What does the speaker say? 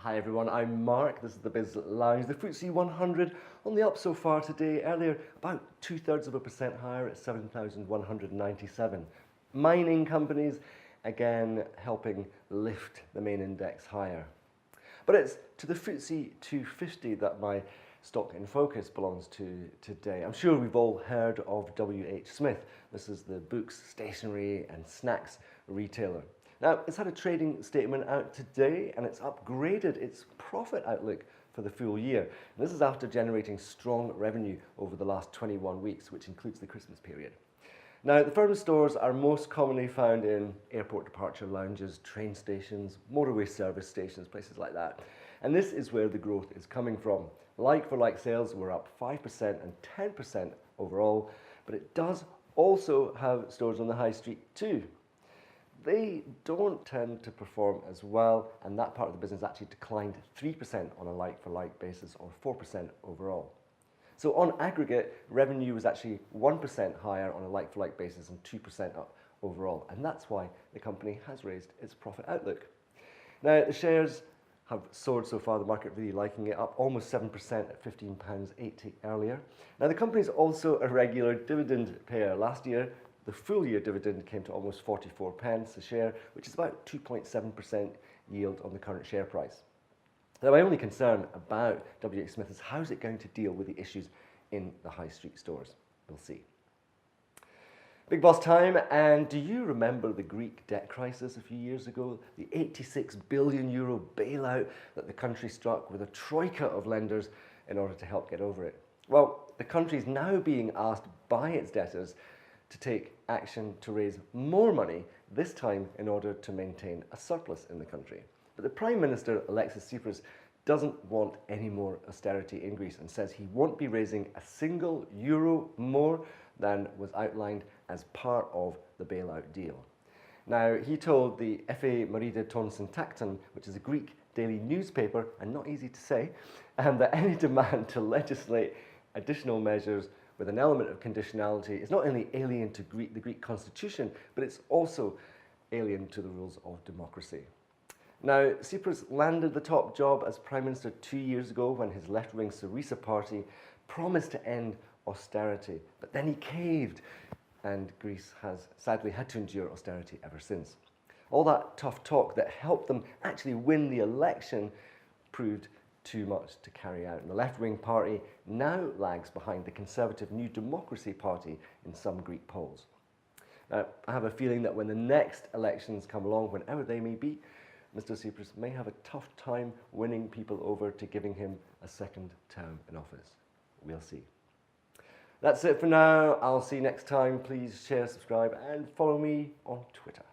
Hi everyone, I'm Mark. This is the Biz Lounge. The FTSE 100 on the up so far today. Earlier, about 0.2% higher at 7,197. Mining companies, again, helping lift the main index higher. But it's to the FTSE 250 that my stock in focus belongs to today. I'm sure we've all heard of WHSmith. This is the books, stationery and snacks retailer. Now, it's had a trading statement out today and it's upgraded its profit outlook for the full year. And this is after generating strong revenue over the last 21 weeks, which includes the Christmas period. Now, the firm's stores are most commonly found in airport departure lounges, train stations, motorway service stations, places like that. And this is where the growth is coming from. Like-for-like sales were up 5% and 10% overall, but it does also have stores on the high street too. They don't tend to perform as well, and that part of the business actually declined 3% on a like-for-like basis, or 4% overall. So on aggregate, revenue was actually 1% higher on a like-for-like basis and 2% up overall, and that's why the company has raised its profit outlook. Now, the shares have soared so far, the market really liking it, up almost 7% at £15.80 earlier. Now, the company's also a regular dividend payer. Last year, the full year dividend came to almost 44 pence a share, which is about 2.7% yield on the current share price. Now, my only concern about WHSmith is how is it going to deal with the issues in the high street stores? We'll see. Big boss time, and do you remember the Greek debt crisis a few years ago? The €86 billion bailout that the country struck with a troika of lenders in order to help get over it. Well, the country is now being asked by its debtors to take action to raise more money, this time in order to maintain a surplus in the country. But the Prime Minister, Alexis Tsipras, doesn't want any more austerity in Greece and says he won't be raising a single euro more than was outlined as part of the bailout deal. Now, he told the Efemeride ton Syntakton, which is a Greek daily newspaper, and not easy to say, that any demand to legislate additional measures with an element of conditionality is not only alien to the Greek constitution, but it's also alien to the rules of democracy. Now, Tsipras landed the top job as Prime Minister 2 years ago when his left-wing Syriza party promised to end austerity, but then he caved, and Greece has sadly had to endure austerity ever since. All that tough talk that helped them actually win the election proved too much to carry out. And the left-wing party now lags behind the conservative New Democracy Party in some Greek polls. Now, I have a feeling that when the next elections come along, whenever they may be, Mr. Tsipras may have a tough time winning people over to giving him a second term in office. We'll see. That's it for now. I'll see you next time. Please share, subscribe, and follow me on Twitter.